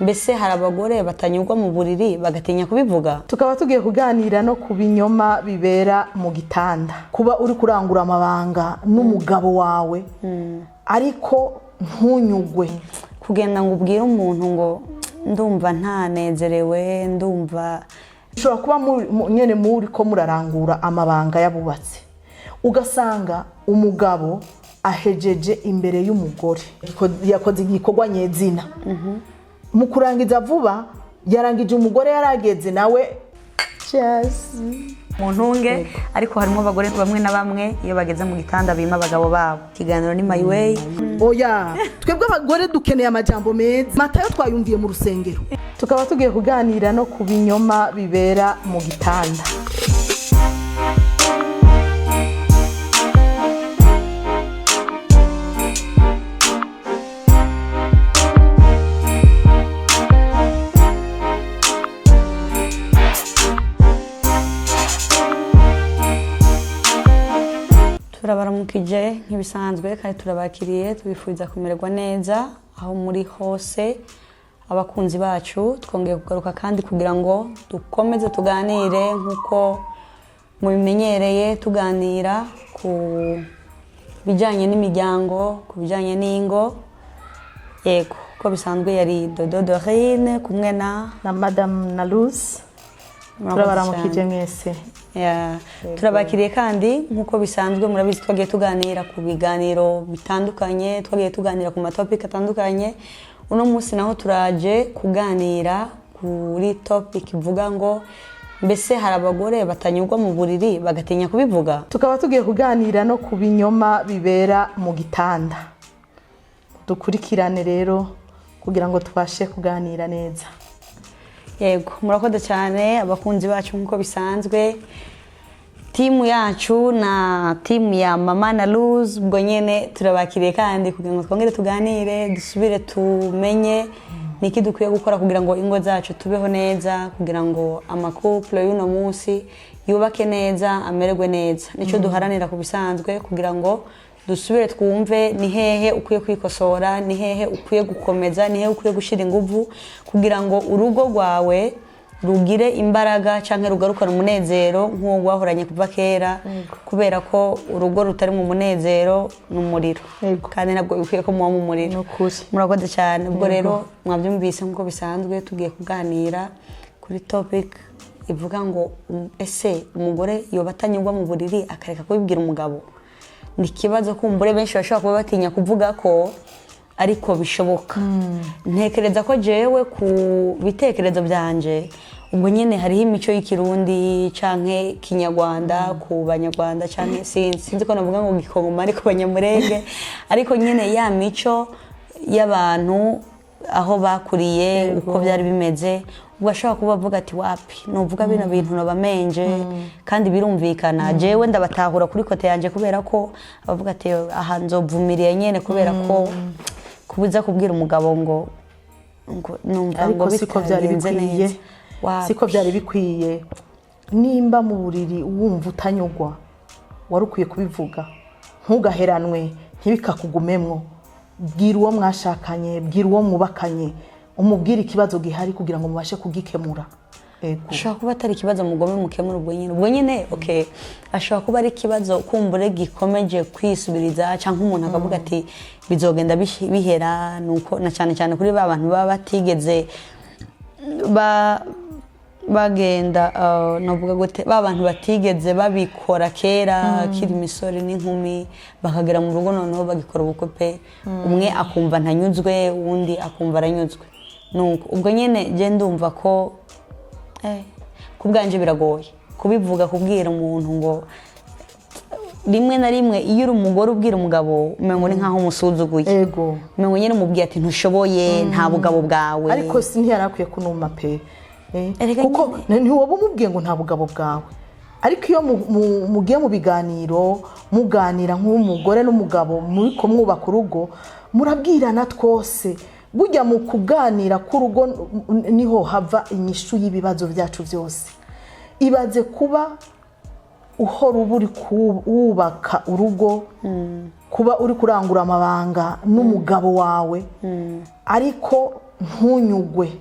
mbese hari abagore batanyurwa mu buriri bagatinya kubivuga. Tukaba tugiye kuganira no ku binyoma bibera mu gitanda, kuba uri kurangura amabanga n'umugabo wawe ariko ntunyugwe, kugenda ngo ubwire umuntu ngo ndumva ntanezerewe, ndumva ushobora kuba nyene muri ko murarangura amabanga yabubatse ugasanga umugabo ahejeje imbere y'umugore yakoze igikorwa nyezina mu kurangiza vuba yarangije umugore yarageze nawe mu ntunge. Ariko harimo abagore bamwe na bamwe iyo bageze mu gitanda bima abagabo babo. Ikiganiro ni My Way. Oya, twebwe abagore dukeneye amajambo meza. Matayo twayumviye mu rusengero. Tukaba tugiye kuganira no ku binyoma bibera mu gitanda. Turabaramukije nk'ibisanzwe kandi turabakiriye, tubifuza kumererwa neza aho muri hose. Abakunzi bacu twongeye kugaruka kandi kugira ngo dukomeze tuganire nk'uko mubimenyereye, tuganira ku bijyanye n'imiryango, ku bijyanye n'ingo. Yego, ko bisanzwe yari Dodo Dorine kumwe na Madame Naluz. Turabaramukije mwese. Turabakiriye kandi nk'uko bisanzwe murabizi twagiye tuganira ku biganiro bitandukanye, twagiye tuganira ku matopiki atandukanye. Uno munsi naho turaje kuganira kuri topic ivuga ngo mbese hari abagore batanyurwa mu buriri bagatinya kubivuga. Tukaba tugiye kuganira no ku binyoma bibera mu gitanda. Dukurikirane rero kugira ngo tubashe kuganira neza. Yego, murakoze cyane abakunzi bacu nk'uko bisanzwe. Timu yacu na timu ya Mama Naluz ubwo nyene turabakiriye kandi kugira ngo twongere tuganire, dusubire tumenye niki dukwiye gukora kugira ngo ingo zacu tubeho neza, kugira ngo amakouple y'uno munsi yubake neza, amererwe neza. Nico duharanira ku bisanzwe kugira ngo dusubire twumve ni hehe ukwiye kwikosora, ni hehe ukwiye gukomeza, ni hehe ukwiye gushira inguvu kugira ngo urugo rwawe rugire imbaraga canke rugarukana umunezero nk'uwo gwahoranye kuva kera. Kubera ko urugo rutari mu munezero n'umuriro, kandi nabwo bikwiye ko muba mu muriro. Murakoze cyane. Ubwo rero mwabyumvise nk'uko bisanzwe tugiye kuganira kuri topic ivuga ngo ese umugore yoba atanyurwa mu buriri akareka kubibwira umugabo. Ni kibazo kumbure benshi bashobora kuba batinya kuvuga ko ariko bishoboka. Ntekereza ko jewe ku bitekerezo byanje ubwo nyene hariho imico y'ikirundi canke kinyarwanda ku banyarwanda canke sinzi ko navuga ngo gikongoma ariko banyamurenge, ariko nyene ya mico y'abantu aho bakuriye uko byari bimeze. Ugashaka kuba bavuga ati wapi novuga bino bintu no bamenje kandi birumvikana. Jewe ndabatahura kuri kote yanje kubera ko abavuga ati aha nzovumiriye nyene kubera ko kubuza kubwira umugabo ngo numva ngo siko byari bikwiye, siko byari bikwiye. Nimba mu buriri wumva utanyugwa warukwiye kubivuga, ntugaheranwe ntibikakugumemwo. Bwira uwo mwashakanye, bwira uwo mwubakanye, umubwira ikibazo gihari kugira ngo mubashe kugikemura. Ashobora kuba atari ikibazo mugome mukemura ubwo nyene okay. Ashobora kuba ari ikibazo kumbure gikomeje kwisubiriza cyangwa umuntu akavuga ati bizogenda bihera, nuko na cyane cyane kuri ba bantu baba batigeze bagenda novuga gute, ba bantu batigeze babikora kera kiri misore n'inkumi bakagera mu rugo noneho bagikora ubukwe, umwe akumva ntanyuzwe uwundi akumva aranyuzwe. Nuko ubwo nyene je ndumva ko kubwanje biragoye kubivuga, kubwira umuntu ngo rimwe na rimwe iyo uri umugore ubwira umugabo umengo ni nkaho umusuzuguye. Ego. Umengo nyene umubwiye ati ntushoboye nta bugabo bwawe. Ariko sintiyarakwiye kunuma pe. Kuko ntiwoba umubwiye ngo nta bugabo bwawe. Ariko iyo mugiye mu biganiro muganira nk'umugore n'umugabo muri ko mwubaka urugo murabwirana twose. Burya mu kuganira k'urugo niho hava inyishu y'ibibazo byacu byose. Ibaze kuba uhora uburi kubaka urugo, kuba uri kurangura amabanga n'umugabo wawe, ariko ntunyugwe,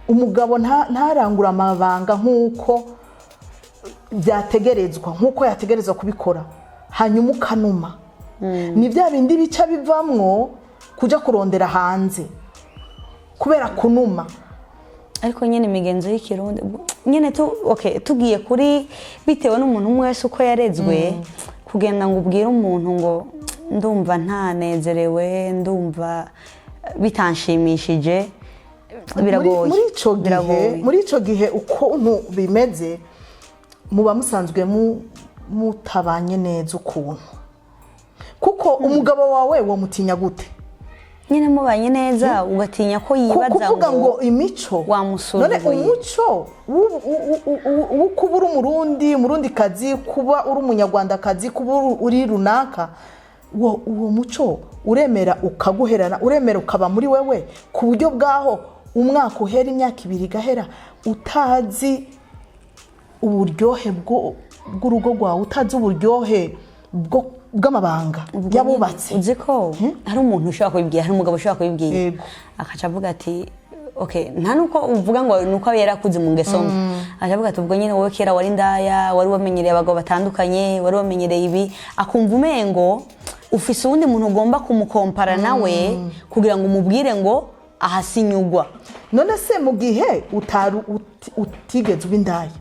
umugabo ntarangura amabanga nk'uko byategerezwa, nk'uko yategerezwa kubikora, hanyuma ukanuma. Ni bya bindi bica bivamwo kujya kurondera hanze kubera kunuma. Ariko nyine imigenzo y'ikirundi nyine tugiye kuri bitewe n'umuntu umwe wese uko yarezwe, kugenda ngo ubwire umuntu ngo ndumva ntanezerewe, ndumva bitanshimishije, biragoye. Muri ico gihe ukuntu bimeze, muba musanzwe mutabanye neza ukuntu, kuko umugabo wawe wamutinya gute? Nyine mubanye neza ugatinya ko yibaza kuvuga ngo imico wamusuzuguye. None umuco kuba uri umurundi kazi, kuba uri umunyarwanda kazi, kuba uri runaka, uwo muco uremera ukaguherana, uremera ukaba muri wewe ku buryo bwaho umwaka uhera, imyaka 2 igahera utazi uburyohe bw'urugo rwawe, utazi uburyohe bw'amabanga yabubatse. Uzi ko hari umuntu ushaka kubibwira, hari umugabo ushaka kubibwira, akaca avuga ati nta nuko uvuga ngo nuko yarakuze mu ngeso mbi, akaca avuga ati ubwo nyine wowe kera wari ndaya, wari wamenyereye abagabo batandukanye, wari wamenyereye ibi, akumva umengo ufise uwundi muntu ugomba kumukompara nawe kugira ngo umubwire ngo ahasinyugwa. None se mu gihe utigeze ubindaya,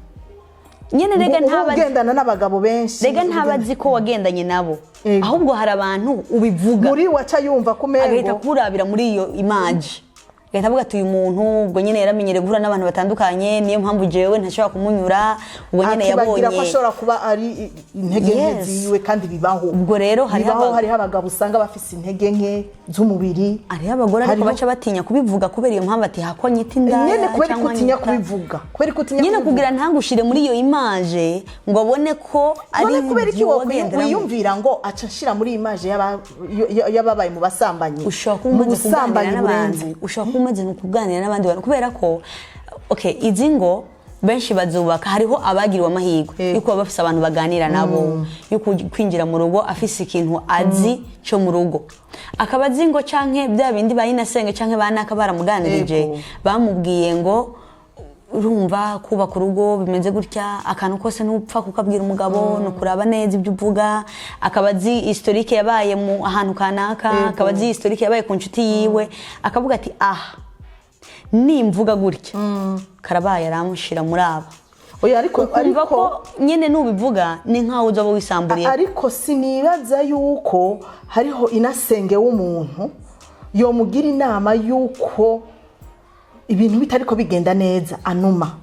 nyene rega ugendana n'abagabo benshi, rega ntabazi ko wagendanye nabo, ahubwo hari abantu ubivuga muri waca yumva kumengo agahita kurabira muri iyo image, agahita avuga ati uyu muntu ubwo nyene yaramenyereye guhura n'abantu batandukanye, niyo mpamvu jewe ntashobora kumunyura, ubwo nyene yabonye akibagira ko ashobora kuba ari intege nke ziwe, kandi bibaho. Ubwo rero hari abagabo usanga bafise intege nke z'umubiri, ari abagore ariko baca batinya kubivuga kubera iyo mpamvu ati hakonye itindaya, nyene kubera kutinya kubivuga, kubera kutinya nyene kugira ntangushire muri iyo image ngo abone ko ari kubera iki wiyumvira ngo aca nshira muri image yababaye mu basambanyi, mu busambanyi n'abandi, ushaka umaze no kuganira n'abandi bantu, kubera ko izi ngo benshi bazubaka, hariho abagiriwe amahirwe yuko bafise abantu baganira nabo, yuko kwinjira mu rugo afise ikintu azi cyo mu rugo, akaba azi ngo canke bya bindi bayinasenge canke banaka baramuganirije, bamubwiye ngo urumva kubaka urugo bimeze gutya, akantu kose ntupfa kukabwira umugabo, no kuraba neza ibyo uvuga, akaba azi historique yabaye mu ahantu kanaka, akaba azi historique yabaye ku nshuti yiwe, akavuga ati nimvuga gutya karabaye aramushira muri aba. Oya ariko ko nyene nubivuga ni nkaho uzoba wisamburiye. Ariko sinibaza yuko hariho inasenge w'umuntu yo mugira inama yuko ibintu bitariko bigenda neza anuma,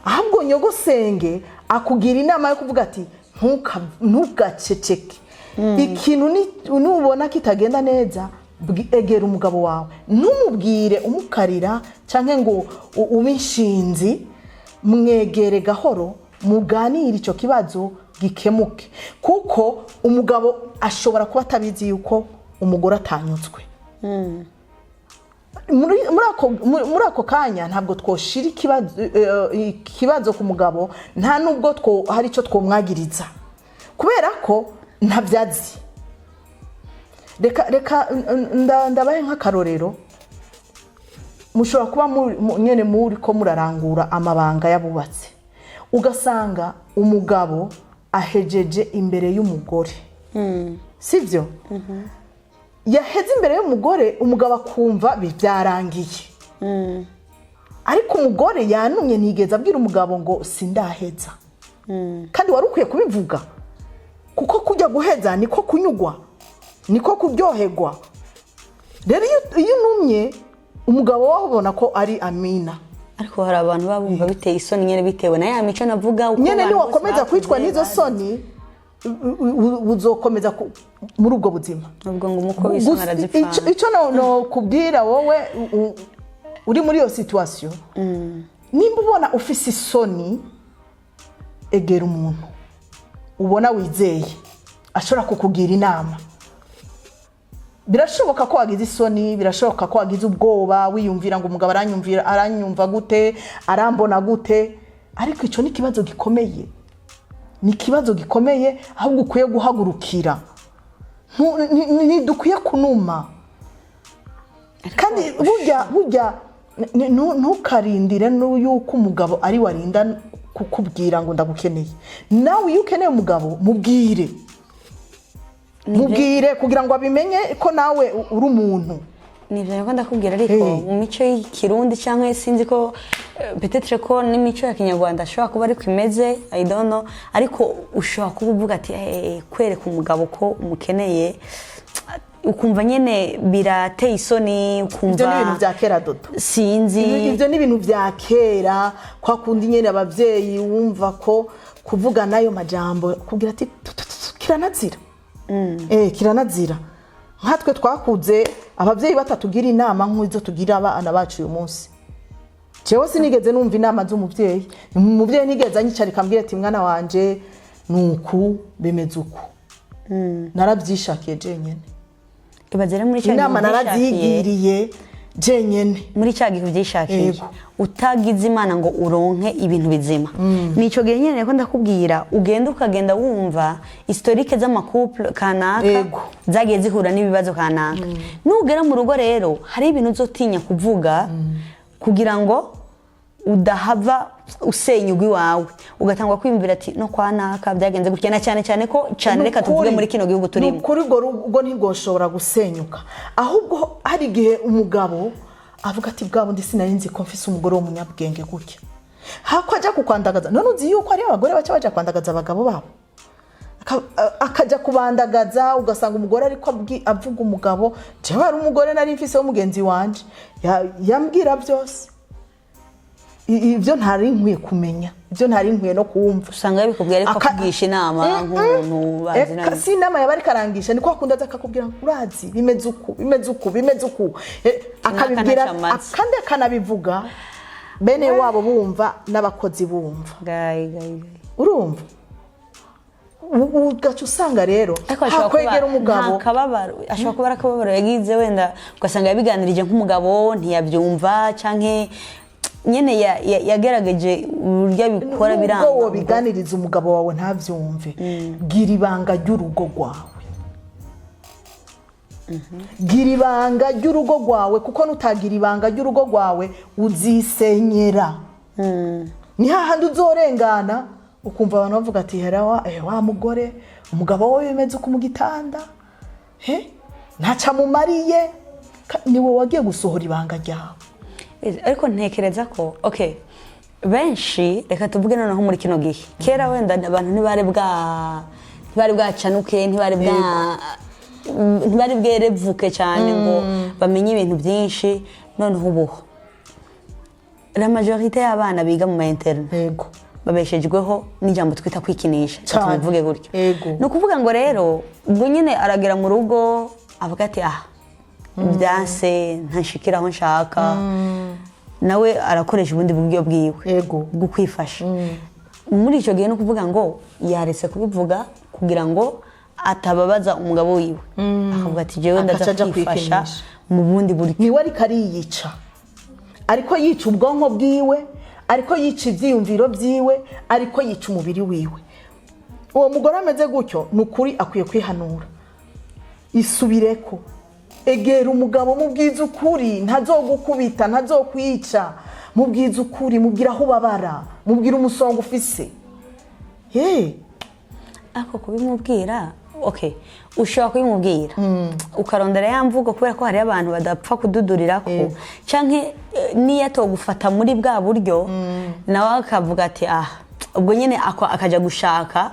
ahubwo nyogosenge akugira inama yo kuvuga ati ntugaceceke, ikintu nubona kitagenda neza egera umugabo wawe, numubwire umukarira canke ngo ubinshinzi, mwegere gahoro muganire ico kibazo gikemuke, kuko umugabo ashobora kuba atabizi yuko umugore atanyutswe. Muri ako kanya ntabwo twoshira ikibazo ku mugabo, nta nubwo hari icyo twomwagiriza kubera ko ntabyazi. Reka ndabaye nk'akarorero, mushobora kuba nyene muri ko murarangura amabanga yabubatse, ugasanga umugabo ahejeje imbere y'umugore, sivyo? Yaheze imbere y'umugore, umugabo akumva byarangiye, ariko umugore yanumye ntigeze abwira umugabo ngo sindaheza, kandi wari ukwiye kubivuga, kuko kujya guheza niko kunyugwa, niko kuryoherwa. Rero iyo numye umugabo wabona ko ari Amina, ariko hari abantu babumva biteye isoni nyene bitewe na ya mico navuga, uko nyene ni wakomeza kwitwa nizo soni uzokomeza muri ubwo buzima. Ubwo ngo umuko wisona arazipfana. Ico no kubwira wowe uri muri iyo situation, nimba ubona ufise isoni, egera umuntu ubona wizeye ashobora kukugira inama. Birashoboka ko wagize isoni, birashoboka ko wagize ubwoba, wiyumvira ngo umugabo aranyumva gute, arambona gute, ariko ico ni kibazo gikomeye, ni kibazo gikomeye, ahubwo ukwiye guhagurukira. Ntidukwiye kunuma. kandi burya ntukarindire yuko umugabo ari warinda kukubwira ngo ndagukeneye. Nawe iyo ukeneye umugabo mubwire kugira ngo abimenye ko nawe uri umuntu. Nivyo ko ndakubwira ariko mu mico y'ikirundi cyangwa sinzi ko peut-être ko n'imico ya Kinyarwanda ashobora kuba ariko imeze, I don't know, ariko ushobora kuvuga ati kwereka umugabo ko umukeneye ukumva nyene birateye isoni, ukumva ibyo ni ibintu bya kera Dodo. Sinzi ibyo ni ibintu bya kera kwa kundi nyene abavyeyi wumva ko kuvuga nayo majambo kugira ati kiranazira. Kiranazira. Nkatwe twakuze abavyeyi batatugira inama nk'izo tugira abana bacu uyu munsi. Jewe sinigeze numva inama z'umuvyeyi. Umuvyeyi nigeze anyicarika ambwira ati mwana wanje nuku bemeze uku. Narabyishakiye jenyene. Ibazere muri cya inama narazigiriye jenyene muri cya gihe byishakiye utagize Imana ngo uronke ibintu bizima. Nico gihe nyene ko ndakubwira ukagenda wumva historique z'amakouple kanaka zagiye zihura n'ibibazo kanaka. Nugera mu rugo rero hari ibintu uzotinya kuvuga kugira ngo udahava usenyugwi wawe ugatangwa kwimvira ati no kwanaka byagenze gukena cyane ko reka tuvuge muri kino gihugu turimo. Kuri go ntigoshobora gusenyuka, ahubwo hari igihe umugabo avuga ati bwabo ndi sinarinzi ko mfise umugore w'umunyabwenge gutya hako ajya kukwandagaza. None uzi yuko ari abagore baca baje kwandagaza abagabo babo, akajya kubandagaza ugasanga umugore ariko avuga umugabo jewe ari umugore nari mfise w'umugenzi wanje yambwira byose. Ibyo ntari nkwiye kumenya, ibyo ntari nkwiye no kumva. Usanga yabikubwira ariko akugisha inama nk'umuntu bazina. Si inama yabari karangisha niko akundaza akakubwira urazi bimeze uku akabibwira kandi akanabivuga bene wabo bumva n'abakozi bumva. Urumva ugaca usanga rero hakwegera umugabo ashobora kuba akababaro yagize wenda ugasanga yabiganirije nk'umugabo ntiyabyumva canke nyene yagerageje uburyo bikora biranga. Ubwo biganiriza umugabo wawe ntavyumve, gira ibanga ry'urugo rwawe. Gira ibanga ry'urugo rwawe kuko nutagira ibanga ry'urugo rwawe uzisenyera. Ni hahandi uzorengana ukumva abantu bavuga ati wa mugore umugabo wawe bimeze uko mu gitanda ntaca mumariye, niwe wagiye gusohora ibanga ryawe. Ariko ntekereza ko benshi reka tuvuge noneho muri kino gihe kera wenda abantu ntibari bwacanuke ntibari bwerevuke cyane ngo bamenye ibintu byinshi. Noneho ubuho la majorité y'abana biga mu interne babeshejweho n'ijambo twita kwikinisha tubivuge gutyo. No kuvuga ngo rero ubwo nyine aragera mu rugo avuga ati byanse ntashikira aho nshaka, nawe arakoresha ubundi buryo bwiwe bwo kwifasha. Muri icyo gihe no kuvuga ngo yaretse kubivuga kugira ngo atababaza umugabo wiwe, akavuga ati jewe ndaza kwifasha mu bundi buryo. Niwe ariko ariyica, ariko yica ubwonko bwiwe, ariko yica ibyiyumviro byiwe, ariko yica umubiri wiwe. Uwo mugore ameze gutyo nukuri akwiye kwihanura, isubireko, egera umugabo mubwiza ukuri, ntazogukubita ntazokwica, mubwiza ukuri, mubwira aho babara, mubwira umusongo ufise. Ako kubimubwira ushobora kubimubwira ukarondera ya mvugo kubera ko hari abantu badapfa kududurira ko canke niyo atogufata muri bwa buryo nawe akavuga ati ubwo nyene akaja gushaka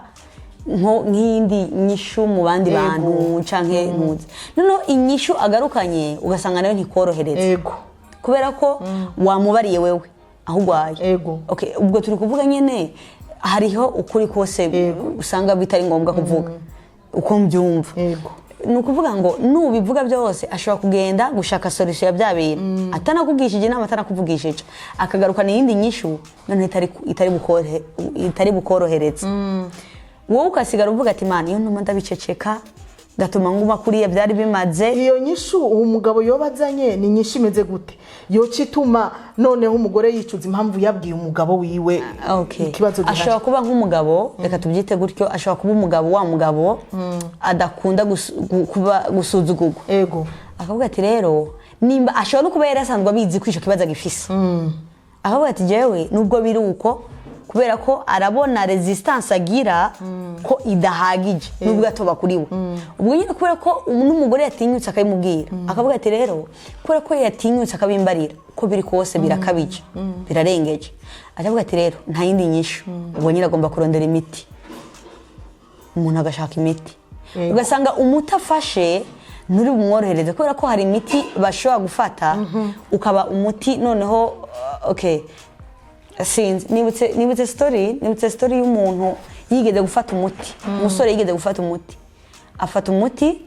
nk'indi nyishu mu bandi bantu canke ntuzi. Noneho inyishu agarukanye ugasanga nayo ntikorohereza kubera ko wamubariye wewe aho ugwaye. Ubwo turi kuvuga nyene hariho ukuri kose usanga bitari ngombwa kuvuga uko mbyumva. Ni ukuvuga ngo nubivuga byose ashobora kugenda gushaka solution ya bya bintu atanakugishije inama atanakuvugishije akagarukana iyindi nyishu none itari bukorohereza. Wowe ukasigara uvuga ati man iyo ntuma ndabiceceka gatuma nguma kuriya byari bimaze. Iyo nyishu umugabo yobazanye ni nyinshi imeze gute yocituma noneho umugore yicuza impamvu yabwiye umugabo wiwe ikibazo gihari. Ashobora kuba nk'umugabo reka tubyite gutyo, ashobora kuba umugabo wa mugabo adakunda kuba gusuzugurwa. Akavuga ati rero nimba ashobora no kuba yarasanzwe abizi ko ico kibazo gifise akavuga ati jewe nubwo biri uko kubera ko arabona resistance agira ko idahagije nubwo atoba kuri we ubwo nyine kubera ko n'umugore yatinyutse akabimubwira akavuga ati rero kubera ko yatinyutse akabimbarira ko biri kose birakabije birarengeje akavuga ati rero nta yindi nyishu ubwo nyine agomba kurondera imiti umuntu agashaka imiti ugasanga umuti afashe nturi bumworohereze kubera ko hari imiti bashobora gufata ukaba umuti noneho okay sinzi nibutse story y'umuntu yigeze gufata umuti umusore yigeze gufata umuti afata umuti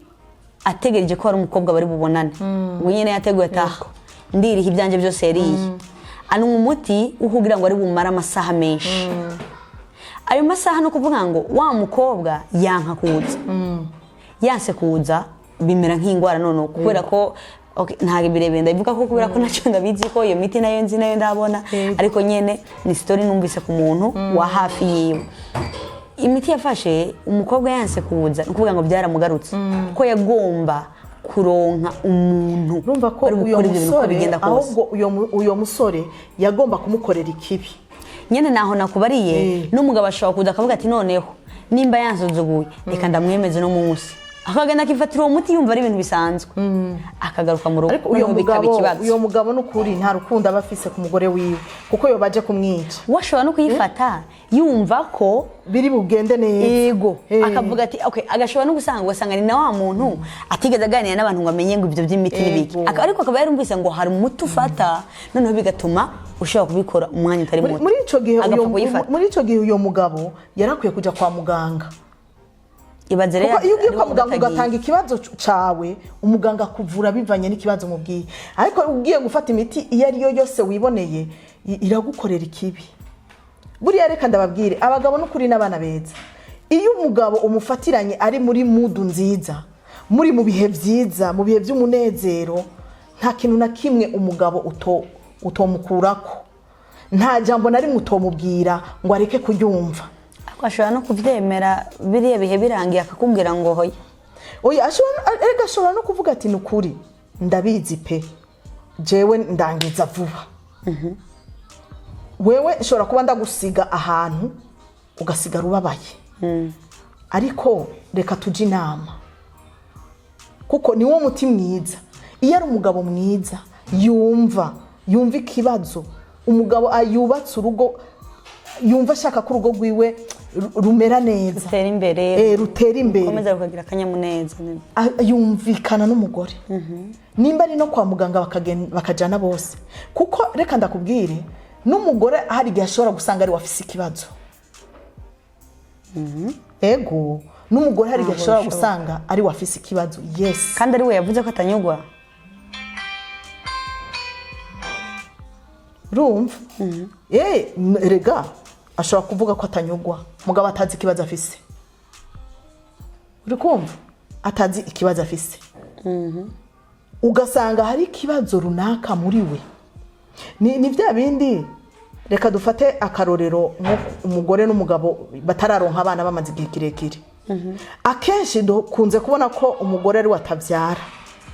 ategereje ko hari umukobwa bari bubonane ubwo nyine yateguye ataha ndiriha ibyanje byose yariye anywa umuti ukugira ngo ari bumara amasaha menshi ayo masaha no kuvuga ngo wa mukobwa yanka kuza yanse kuza bimera nk'ingwara none kubera ko ntago birebeye ndabivuga ko kubera ko nacyo ndabizi ko iyo miti nayo nzi nayo ndabona ariko nyene ni story numvise ku muntu wa hafi yiwe imiti yafashe umukobwa yanse kuza no kuvuga ngo byaramugarutse ko yagomba kuronka umuntu urumva ko uyo musore ahubwo uyo musore yagomba kumukorera ikibi nyene naho nakubariye n'umugabo ashobora kuza akavuga ati noneho nimba yansuzuguye reka ndamwemeze no munsi akagenda akifatira uwo muti yumva ari ibintu bisanzwe akagaruka mu rugo ariko uyo mugabo n'ukuri nta rukundo aba afise ku mugore wiwe kuko yo baje kumwica washobora no kuyifata yumva ko biri bugende neza yego akavuga ati okay agashobora no gusanga ugasanga ni na wa muntu atigeze aganira n'abantu ngo amenye ngo ibyo by'imiti n'ibiki ariko akaba yarumvise ngo hari umuti ufata noneho bigatuma ushobora kubikora umwanya utari muto muri ico gihe uyo mugabo yarakwiye kuja kwa muganga ibaze rero iyo ugiye kwa muganga ugatanga ikibazo cawe umuganga kuvura bivanye n'ikibazo mubwiye ariko ugiye gufata imiti iyo ari yo yose wiboneye iragukorera ikibi buriya reka ndababwire abagabo n'ukuri n'abana beza iyo umugabo umufatiranye ari muri mudu nziza muri mu bihe byiza mu bihe by'umunezero nta kintu na kimwe umugabo utomukurako nta jambo na rimwe utomubwira ngo areke kuryumva ashobora no kuvyemera biriya bihe birangiye akakubwira ngo hoya oya ashobora no kuvuga ati nukuri ndabizi pe jewe ndangiza vuba wewe nshobora kuba ndagusiga ahantu ugasigara ubabaye ariko reka tuje inama kuko ni wo muti mwiza iyo ari umugabo mwiza yumva ikibazo umugabo ayubatse urugo yumva ashaka ko urugo rwiwe rumera neza rutera imbere komeza rukagira akanyamuneza yumvikana n'umugore nimba ari no kwa muganga bakajana bose kuko reka ndakubwire n'umugore hari igihe ashobora gusanga ari wafise ikibazo ego n'umugore hari igihe ashobora gusanga ari wafise ikibazo yes kandi ari we yavuze ko atanyugwa rumva rega ashobora kuvuga ko atanyugwa mugabo atazi ikibazo afise uri kumva atazi ikibazo afise ugasanga hari ikibazo runaka muri we ni bya bindi reka dufate akarorero umugore n'umugabo batararonka abana bamaze igihe kirekire akenshi dukunze kubona ko umugore ari watabyara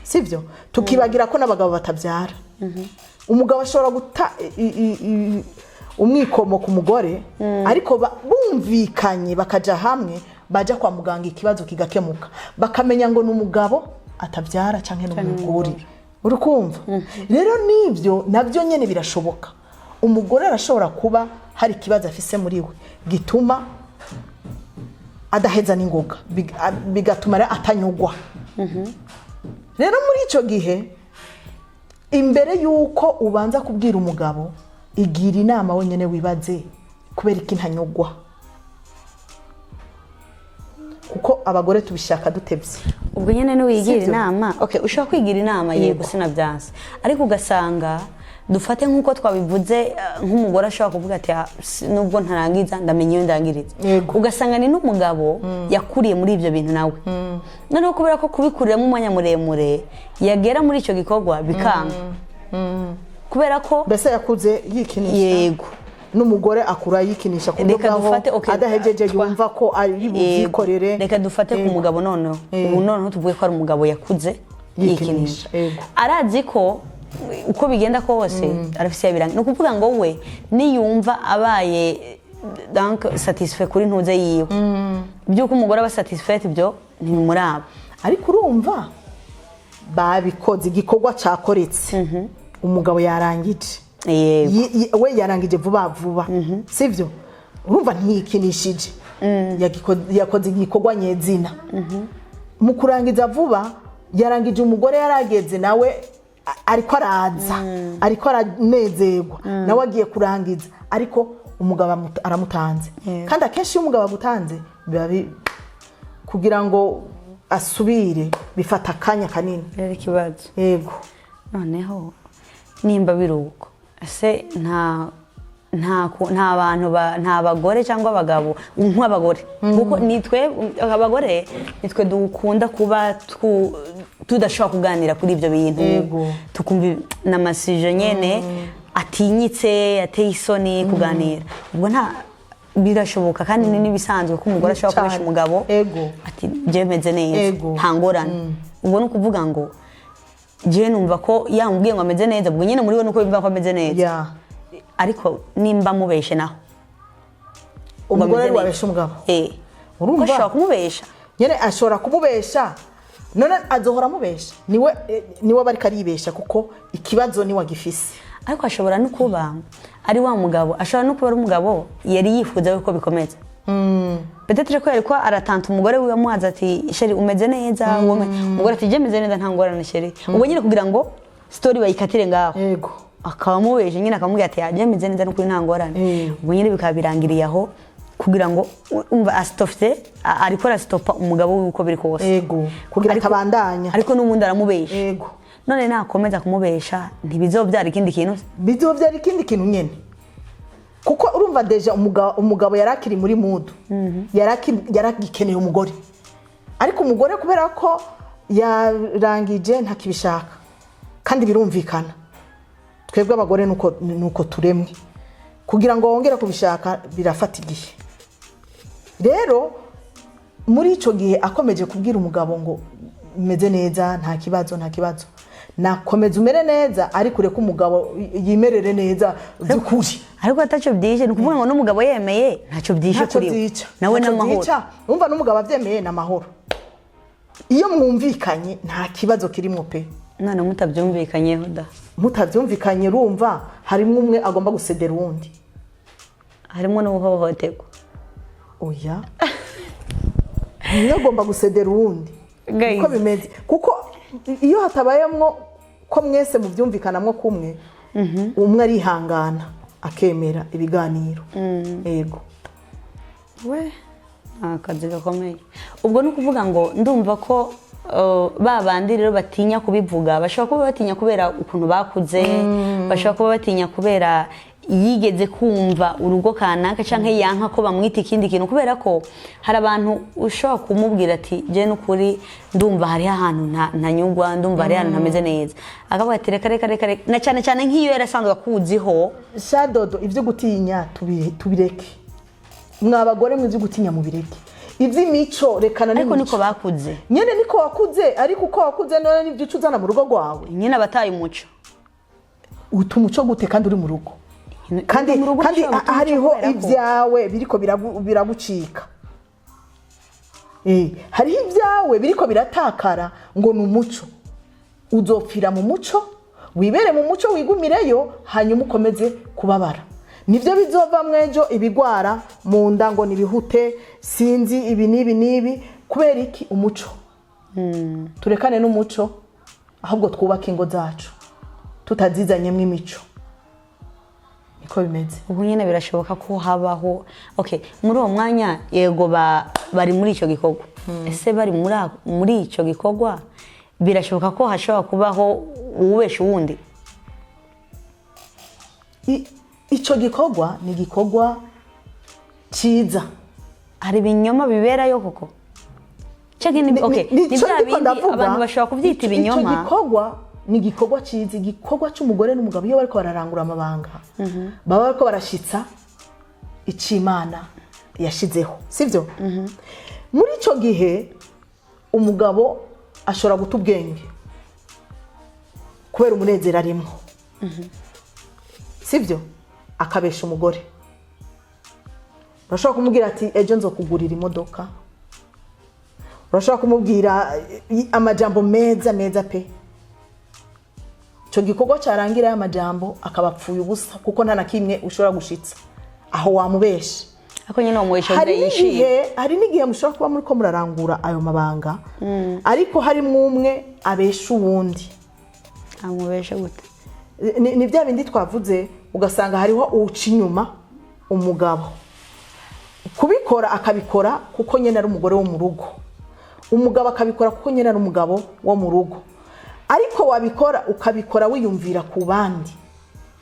sivyo tukibagira ko n'abagabo batabyara umugabo ashobora guta umwikomo ku mugore ariko bumvikanye bakaja hamwe baja kwa muganga ikibazo kigakemuka bakamenya ngo n'umugabo atabyara canke n'umugore urukumva rero nivyo navyo nyene birashoboka umugore arashobora kuba hari ikibazo afise muri we gituma adaheza n'ingoga bigatuma atanyugwa rero muri ico gihe imbere yuko ubanza kubwira umugabo igira inama wenyene wibaze kubera iki ntanyugwa kuko abagore tubishaka dutevye ubwo nyene ni wigira inama okay ushaka kwigira inama yego sinavyanse ariko ugasanga dufate nkuko twabivuze nk'umugore ashobora kuvuga ati nubwo ntarangiza ndamenye iyo ndangiriza ugasanga ni n'umugabo yakuriye muri ibyo bintu nawe noneho kubera ko kubikuriramo umwanya muremure yagera muri icyo gikorwa bikanga kubera ko mbese yakuze yikinisha yego n'umugore akura yikinisha ku buryo bwaho adahejeje yumva ko ari buvyikorere reka dufate ku mugabo noneho ubu noneho tuvuge ko ari umugabo yakuze yikinisha Yego. arazi ko uko bigenda kose arafise yabiranga no kuvuga ngo we niyumva abaye donc satisfait kuri ntuze yiwe byuko umugore aba satisfait ibyo ntimuraba ariko urumva babikoze igikorwa cyakoretse umugabo yarangije we yarangije vuba sivyo urumva ntiyikinishije yakoze igikorwa nyezina mu kurangiza vuba yarangije umugore yarageze nawe ariko araza ariko aranezerwa nawe agiye kurangiza ariko umugabo aramutanze kandi akenshi iyo umugabo agutanze biba kugira ngo asubire bifata akanya kanini rero ikibazo yego noneho nimba biruko ese nta bantu nta bagore cyangwa abagabo nk'abagore kuko nitwe abagore nitwe dukunda kuba tudashobora kuganira kuri ibyo bintu tukumva n'amasije nyene atinyitse ateye isoni kuganira ubwo nta birashoboka kandi n'ibisanzwe ko umugore ashobora kubesha umugabo ati je meze neza nta ngorane ubwo no kuvuga ngo je numva ko yambwiye ngo ameze neza ubwo nyene muri we nuko bimva ko ameze neza ariko nimba mubeshe naho umugore wabesha umugabo urumva ashobora kumubesha nyene ashobora kumubesha none azohora mubesha niwe bari karibesha kuko ikibazo ni wagifise ariko ashobora no kuba ari wa mugabo ashobora no kuba ari umugabo yari yifuza ko bikomeza peut-être ko yariko aratanta umugore wiwe amuhaza ati sheri umeze neza umugore ati je meze neza nta ngorane sheri ubwo nyine kugira ngo story bayikatire ngaho yego akaba mubeshe nyine akamubwira ati je meze neza n'ukuri nta ngorane ubwo nyine bikaba birangiriye aho kugira ngo umva astofte ariko arastopa umugabo wiwe uko biri kose yego kugira atabandanya ariko n'ubundi aramubesha yego none nakomeza kumubesha ntibizobyara ikindi kintu bizobyara ikindi kintu nyene kuko urumva deja umugabo yarakiri muri mood yaragikeneye umugore ariko umugore kubera ko yarangije ntakibishaka kandi birumvikana twebwe abagore nuko turemwe kugira ngo wongere kubishaka birafata igihe rero muri ico gihe akomeje kubwira umugabo ngo meze neza nta kibazo nakomeza umere neza ariko ureka umugabo yimerere neza by'ukuri ariko ataco byije ni kuvuga ngo n'umugabo yemeye ntaco byije kuri we nawe n'amahoro umva n'umugabo avyemeye n'amahoro iyo mwumvikanye nta kibazo kirimo pe none mutabyumvikanyeho da mutabyumvikanye urumva harimo umwe agomba gusedera uwundi harimo n'uhohoterwa oya niyo agomba gusedera uwundi uko bimeze kuko iyo hatabayemwo ko mwese mubyumvikanamwo kumwe umwe arihangana akemera ibiganiro yego we akazi gakomeye ubwo ni ukuvuga ngo ndumva ko babandi rero batinya kubivuga bashobora kuba batinya kubera ukuntu bakuze bashobora kuba batinya kubera yigeze kumva urugo kanaka canke yanka ko bamwita ikindi kintu kubera ko hari abantu ushobora kumubwira ati je n'ukuri ndumva hari ahantu ntanyugwa ndumva hari ahantu ntameze neza akavuga ati reka na cyane nk'iyo yarasanzwe akuziho shadodo ivyo gutinya tubireke mwabagore mw'ivyo gutinya mubireke ivy'imico rekana ariko niko bakuze nyene niko wakuze ariko uko wakuze none nivyo ucuzana mu rugo rwawe nyene abataye umuco utumuco gute kandi uri mu rugo kandi hariho ibyawe biriko biragucika hariho ibyawe biriko biratakara ngo ni umuco uzopfira mu muco wibere mu muco wigumireyo hanyuma ukomeze kubabara nivyo bizova mwejo ibigwara mu nda ngo nibihute sinzi ibi nibi kubera iki umuco turekane n'umuco ahubwo twubaka ingo zacu tutazizanyemo imico niko bimeze ubu nyine birashoboka ko habaho muri uwo mwanya yego bari muri icyo gikorwa ese bari muri icyo gikorwa birashoboka ko hashobora kubaho uwubesha uwundi icyo gikorwa ni igikorwa cyiza hari ibinyoma biberayo koko ni bya bindi abantu bashobora kubyita ibinyoma icyo gikorwa ni igikorwa cyiza igikorwa cy'umugore n'umugabo iyo bariko bararangura amabanga baba bariko barashitsa icimana yashizeho sivyo muri ico gihe umugabo ashobora guta ubwenge kubera umunezero arimo. Sibyo akabesha umugore. Urashobora kumubwira ati ejo nzokugurira imodoka. Urashobora kumubwira amajambo meza pe. Cyo gikorwa cyarangira y'amajambo akabapfuye ubusa kuko nta nakimwe ushobora gushitsa aho wamubesha. Ako nyine umubesha ndayishimye. Hari n'igihe mushobora kuba muri ko murarangura ayo mabanga ariko hari umwe abesha uwundi. Amubesha gute? Ni bya bindi twavuze ugasanga hariho uca inyuma umugabo kubikora akabikora kuko nyene ari umugore wo mu rugo, umugabo akabikora kuko nyene ari umugabo wo mu rugo, ariko wabikora ukabikora wiyumvira ku bandi.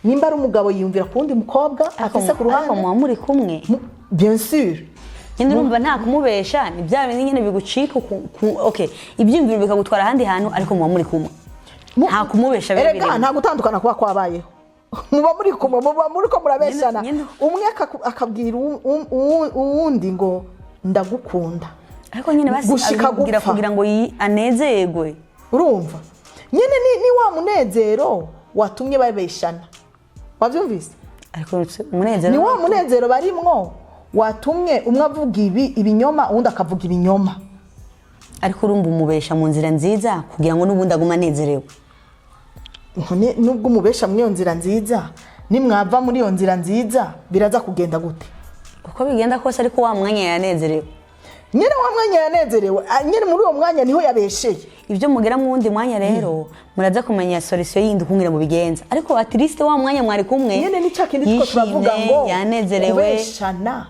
Nimba ari umugabo yiyumvira ku wundi mukobwa afise ku ruhande mu muri kumwe, bien sûr nyine urumva nta kumubesha, ni bya bindi nyene bigucika. Okay, ibyumviro bikagutwara ahandi hantu ariko mu muri kumwe nta kumubesha bibiri. Erega nta gutandukana kuba kwabayeho. Muba muri kumwe, muba muri ko murabeshana, umwe akabwira uwundi ngo ndagukunda, ariko nyine basi kugira ngo anezerwe. Urumva nyine ni wa munezero watumye babeshana. Wavyumvise? Ariko umunezero ni wa munezero barimwo watumye umwe avuga ibinyoma uwundi akavuga ibinyoma. Ariko urumva umubesha mu nzira nziza kugira ngo n'ubundi aguma anezerewe. Nubwo umubesha muri iyo nzira nziza, nimwava muri iyo nzira nziza biraza kugenda gute? Uko bigenda kose ariko wa mwanya yanezerewe. Nyine wa mwanya yanezerewe, nyine muri uwo mwanya niho yabesheye. Ibyo mugera mu wundi mwanya rero muraza kumenya solution yindi kungira mu bigenza. Ariko at least wa mwanya mwari kumwe nyine ni cakindi two turavuga ngo yanezerewe, kubeshana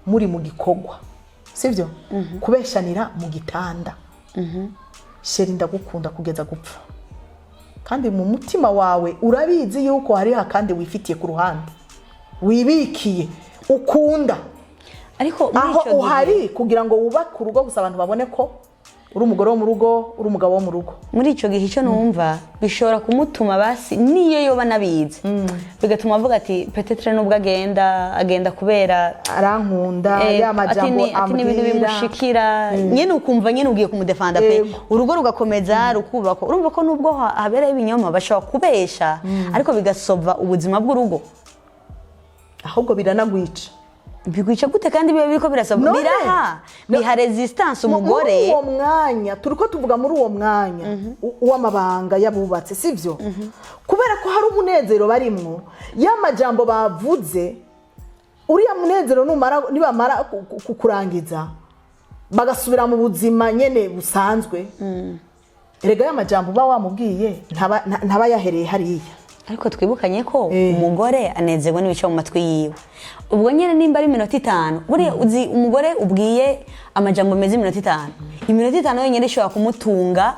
muri mu gikogwa, sivyo? Kubeshanira mu gitanda. Sheri ndagukunda kugeza gupfa, kandi mu mutima wawe urabizi yuko hari hakandi wifitiye ku ruhande wibikiye ukunda, ariko aho uhari kugira ngo wubake urugo gusa abantu babone ko uri umugore wo mu rugo, uri umugabo wo mu rugo. Muri ico gihe cyo numva bishobora kumutuma basi niyo yoba nabize bigatuma avuga ati peut-être nubwo agenda kubera arankunda y'amajambo ati n'ibintu bimushikira, nyene ukumva nyene ugiye kumudefanda pe, urugo rugakomeza rukubako. Urumva ko nubwo habera ibinyoma bashobora kubesha ariko bigasova ubuzima bw'urugo, ahubwo biranagwica. Bigwica gute kandi biba biriko birasaba biha resistance umugore. Uwo mwanya turiko tuvuga muri uwo mwanya w'amabanga yabubatse, sivyo? Kubera ko hari umunezero barimwo y'amajambo bavuze, uriya munezero nibamara kukurangiza bagasubira mu buzima nyene busanzwe. Erega y'amajambo ba wamubwiye ntaba yahereye hariya. Ariko twibukanye ko umugore anezerwa n'ibice mu matwi yiwe. Ubwo nyene nimba ari minota 5, buriya uzi umugore ubwiye amajambo meza minota 5, iminota 5 yonyene ishobora kumutunga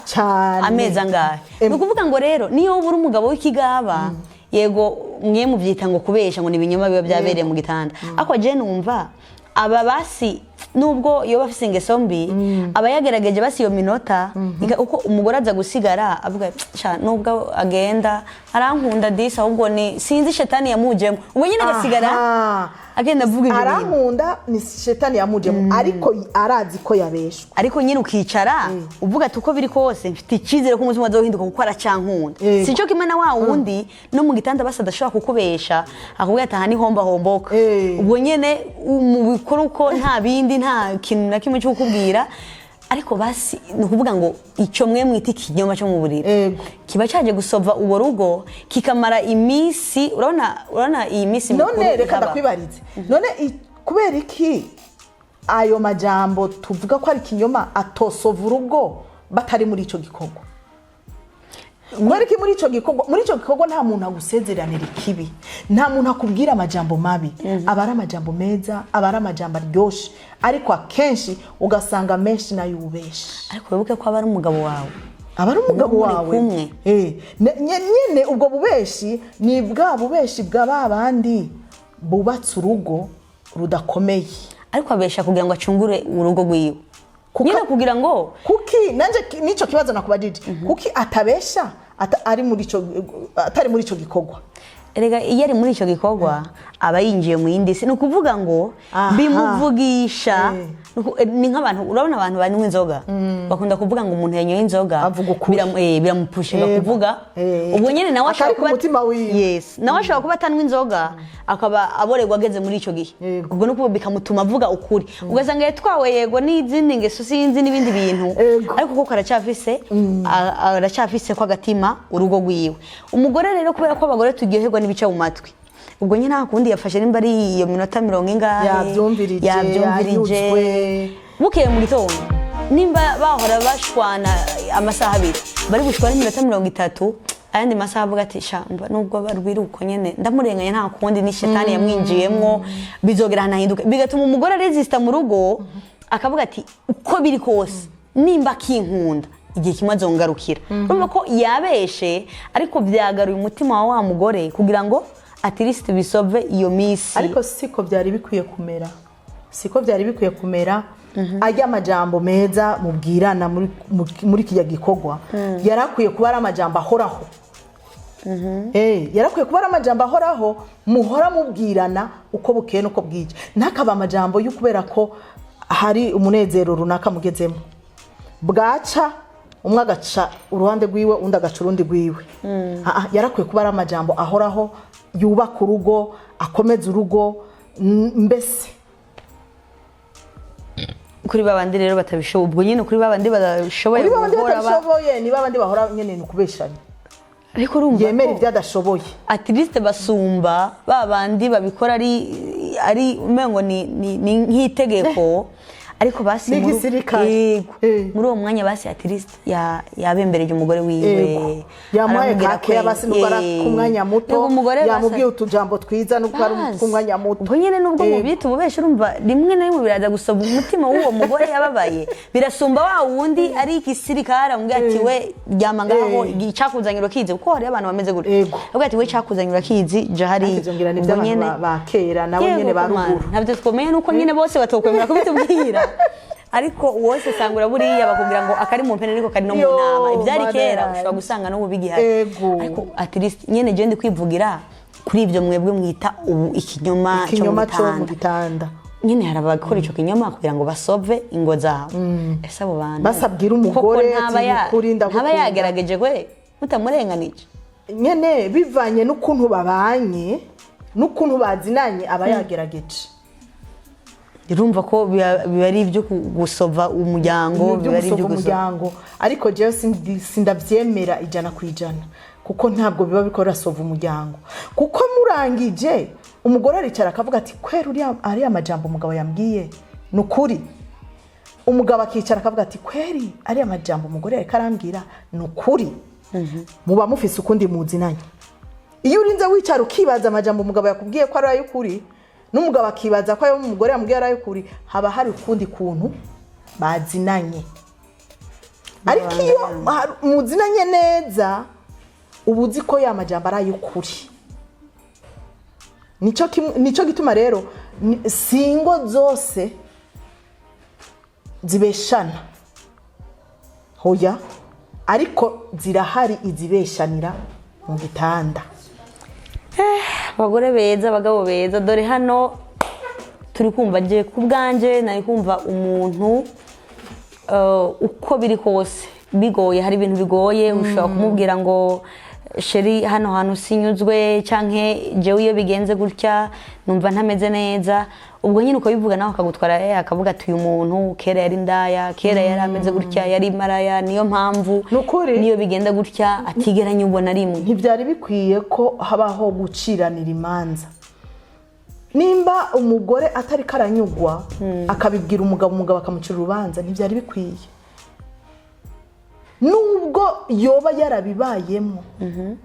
ameza angahe. Nukuvuga ngo rero niyo ubura umugabo w'ikigaba, yego mwe muvyita ngo kubesha ngo nibinyoma biba byabereye mu gitanda, ako je numva aba basi nubwo yoba afise ingeso mbi aba yagerageje basi iyo minota uko umugore aza gusigara avuga cha nubwo agenda arankunda disa, ahubwo ni sinzi shetani yamujemo. Ubu nyine agasigara agenda avuga ibintu arankunda ni shetani yamujemo, ariko arazi ko yabeshwa. Ariko nyine ukicara uvuga tuko biri kose mfite ikizere ko umutima azohinduka kuko aracankunda. Sico kimwe na wa wundi no mu gitanda basa adashobora kukubesha akubwira ati aha ni homba homboka. Ubwo nyene mu bikuru ko nta bindi nta kintu na kimwe cyo kukubwira, ariko basi nukuvuga ngo icyo mwe mwita ikinyoma cyo mu buriri kiba cyaje gusova uwo rugo kikamara imisi. Urabona iyi misi none reka ndakwibarize, none kubera iki ayo majambo tuvuga ko ari kinyoma atosova urugo batari muri ico gikorwa? Mwereke muri ico gikorwa nta muntu agusezeranira ikibi, nta muntu akubwira amajambo mabi, abara amajambo meza, abara amajambo aryoshe, ariko akenshi ugasanga menshi nayo ubesha. Ariko wibuke ko abari umugabo wawe, abari umugabo wawe nyene ubwo bubeshi ni bwa bubeshi bwa babandi bubatse urugo rudakomeye, ariko abesha kugira ngo acungure urugo rwiwe. Nyine kugira ngo kuki nanje nico kibazo nakubajije, kuki atabesha atari muri ico gikorwa? erega iyo ari muri icyo gikorwa aba yinjiye mu yindi si ni ukuvuga ngo Aha. bimuvugisha ni nk'abantu urabona abantu banywa inzoga bakunda kuvuga ngo umuntu yanyoye inzoga Avuga ukuri. biramupushinga kuvuga ubwo nyine nawe ashobora Atari ku kuba mutima wiwe. yes nawe ashobora kuba atanywa inzoga akaba aborerwa ageze muri icyo gihe Yego. ubwo nuko bikamutuma avuga ukuri ugasanga yatwawe yego n'izindi ngeso sinzi n'ibindi bintu Yego. ariko kuko aracyafise ko agatima urugo rwiwe umugore rero kubera ko abagore turyoherwa n'ibice mu matwi ubwo nyine nta kundi yafashe nimba ari iyo minota 40 Yabyumvirije, yabyumvirije yanyuzwe. bukeye mu gitondo nimba bahora bashwana amasaha 2 bari gushwana iminota 30 ayandi masaha avuga ati shamba nubwo barwiruko nyene ndamurenganya nta kundi ni shetani yamwinjiyemwo bizogera hanahinduka bigatuma umugore resista mu rugo akavuga ati uko biri kose nimba kinkunda igihe kimwe azongarukira urumva ko yabeshe ariko byagaruye umutima wa mugore kugira ngo at least bisove iyo misi ariko siko byari bikwiye kumera ajya amajambo meza mubwirana muri kijya gikorwa yarakwiye kuba ari amajambo ahoraho yarakwiye kuba ari amajambo ahoraho muhora mubwirana uko bukeye nuko bwije ntakaba amajambo yo kubera ko hari umunezero runaka mugezemo bwaca umwe agaca uruhande rwiwe undi agaca urundi rwiwe yarakwiye kuba ari amajambo ahoraho yubaka urugo akomeza urugo mbese kuri babandi rero batabishoboye ubwo nyine kuri babandi badashoboye ni babandi bahora nyene nukubeshanya ariko urumva yemera ibyadashoboye at least basumba babandi babikora ari umengo ni nk'itegeko ariko basi muri uwo mwanya basi at least yabembereje umugore wiwe yamuhaye kake basi nuko ari ku mwanya muto yamubwiye utujambo twiza nuko ari ku mwanya muto ubwo nyine nubwo mubita ububesha urumva rimwe na rimwe biraza gusoba umutima w'uwo mugore yababaye birasumba wa wundi ari igisirikare amubwira ati we ryama ngaho icakuzanyiro kizi kuko hari abantu bameze gutyo avuga ati we cakuzanyiro kizi je hari ubwo nyene bakera nabo nyene baruguru ntabyo twomeye nuko nyine bose batokwemera kubitubwira ariko wose sangura buriya bakubwira ngo akari mu mpene ariko kari no mu nama ibyari kera ushobora gusanga no bigihari ariko at least nyene je ndi kwivugira kuri ibyo mwebwe mwita ubu ikinyoma cyo mu gitanda nyine harabakora ico kinyoma kugira ngo basove ingo zabo ese abo bantu basabwira umugore ati kuri ndagukunda ntaba yagerageje kwe mutamurenganije nyene bivanye n'ukuntu babanye n'ukuntu bazinanye aba yagerageje urumva ko biba ari ibyo gusova umuryango biba ari ibyo umuryango ariko jewe sindavyemera 100% kuko ntabwo biba bikora sova umuryango kuko murangije umugore aricara akavuga ati kwera ari amajambo umugabo yambwiye nukuri umugabo akicara akavuga ati kweri ari amajambo umugore ariko arambwira nukuri muba mufise ukundi muzinanye iyo urinze wicara ukibaza amajambo umugabo yakubwiye ko ari ay'ukuri n'umugabo akibaza ko ayo umugore yamubwiye ari ay'ukuri haba hari ukundi kuntu bazinanye ariko iyo muzinanye neza ubuzi ko ya majambo ari ay'ukuri nico gituma rero singo zose zibeshana hoya ariko zirahari izibeshanira mu gitanda abagore beza abagabo beza dore hano turi kumva je kubwanje nari kumva umuntu uko biri kose bigoye hari ibintu bigoye ushobora kumubwira ngo sheri hano hantu sinyuzwe canke jewe iyo bigenze gutya numva ntameze neza ubwo nyine uko bivuga nawe akagutwara akavuga ati uyu muntu kera yari ndaya kera yari ameze gutya yari maraya niyo mpamvu niyo bigenda gutya atigeranye ubona rimwe ntibyari bikwiye ko habaho guciranira imanza nimba umugore atari karanyugwa akabibwira umugabo akamucira urubanza ntibyari bikwiye nubwo yoba yarabibayemo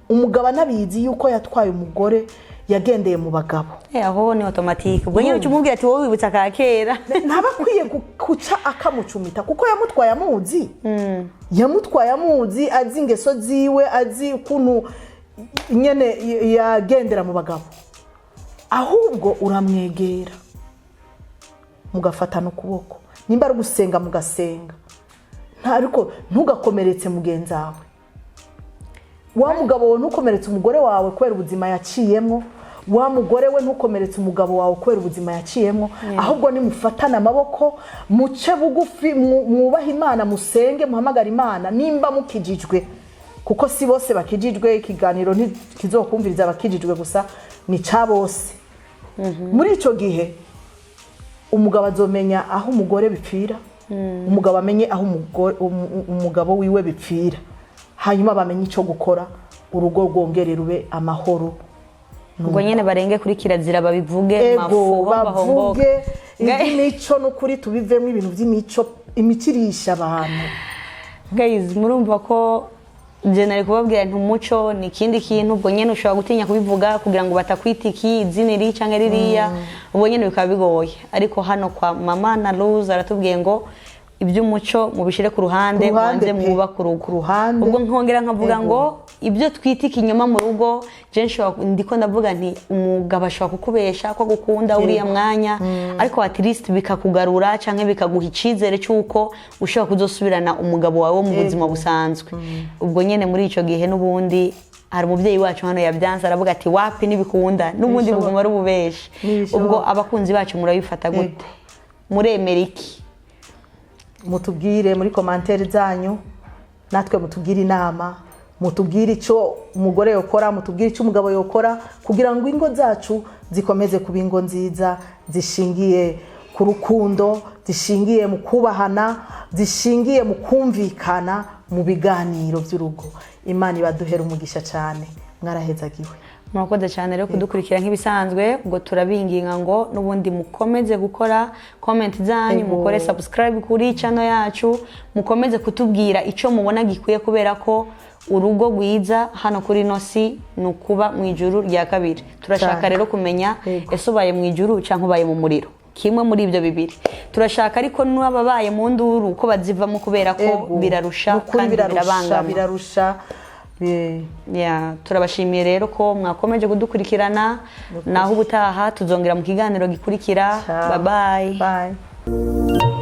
umugabo anabizi yuko yatwaye umugore yagendeye mu bagabo aho ni automatique ubwo nyine cyumubwira ati wowe wibutsa ka kera ntabakwiye kuca akamucumita kuko yamutwaye amuzi azi ingeso ziwe azi ukuntu nyene yagendera mu bagabo ahubwo uramwegera mugafatana ukuboko nimba ari gusenga mugasenga ariko ntugakomeretse mugenzi wawe wa mugabo we ntukomeretse umugore wawe kubera ubuzima yaciyemo, wa mugore we ntukomeretse umugabo wawe kubera ubuzima yaciyemo, ahubwo ni mufatana amaboko, muce bugufi, mwubaha Imana, musenge, muhamagara Imana nimba mukijijwe, kuko si bose bakijijwe. Ikiganiro ntikizokumviriza abakijijwe gusa, ni ca bose. Muri ico gihe umugabo azomenya aho umugore bipfira, umugabo amenye aho umugabo wiwe bipfira, hanyuma bamenye ico gukora, urugo rwongere rube amahoro. Ubwo nyene barenge kuri kirazira babivuge, mafu bavuge imico n'ukuri, tubivemo ibintu by'imico, imikirisha abantu. Guys, murumva ko je nari kubabwira nti umuco ni ikindi kintu, ubwo nyene ushobora gutinya kubivuga kugira ngo batakwitiki izina iri canke ririya, ubwo nyene bikaba bigoye. Ariko hano kwa Mama na Luz aratubwiye ngo iby'umuco mubishire ku ruhande, mwanze mwubaka urugo. Ubwo nkongera nkavuga ngo ibyo twitiki inyuma mu rugo, je ndiko ndavuga nti umugabo ashobora kukubesha ko gukunda uriya mwanya, ariko at least bikakugarura canke bikaguha icizere cyuko ushobora kuzosubirana umugabo wawe mu buzima busanzwe. Ubwo nyene muri ico gihe n'ubundi hari umuvyeyi wacu hano yabyanze, aravuga ati wapi nibikunda n'ubundi buguma rububeshe. Ubwo abakunzi bacu murabifata gute? Muremera iki? Mutubwire muri commentaire zanyu, natwe mutubwire inama, mutubwire ico umugore yokora, mutubwire ico umugabo yokora, kugira ngo ingo zacu zikomeze kuba ingo nziza, zishingiye ku rukundo, zishingiye mu kubahana, zishingiye mu kumvikana mu biganiro by'urugo. Imana ibaduhera umugisha cyane, mwarahezagiwe. Murakoze cyane rero kudukurikira nk'ibisanzwe. Ubwo turabinginga ngo n'ubundi mukomeze gukora comment zanyu, mukore subscribe kuri channel yacu, mukomeze kutubwira ico mubona gikwiye, kubera ko urugo rwiza hano kuri Nosi nukuba mu ijuru rya kabiri. Turashaka rero kumenya ese ubaye mu ijuru canke ubaye mu muriro, kimwe muri ibyo bibiri turashaka. Ariko n'ababaye mu nduru ko bazivamo, kubera ko birarusha kandi birabangama. Turabashimiye rero ko mwakomeje kudukurikirana, naho ubutaha tuzongera mu kiganiro gikurikira. Bye bye.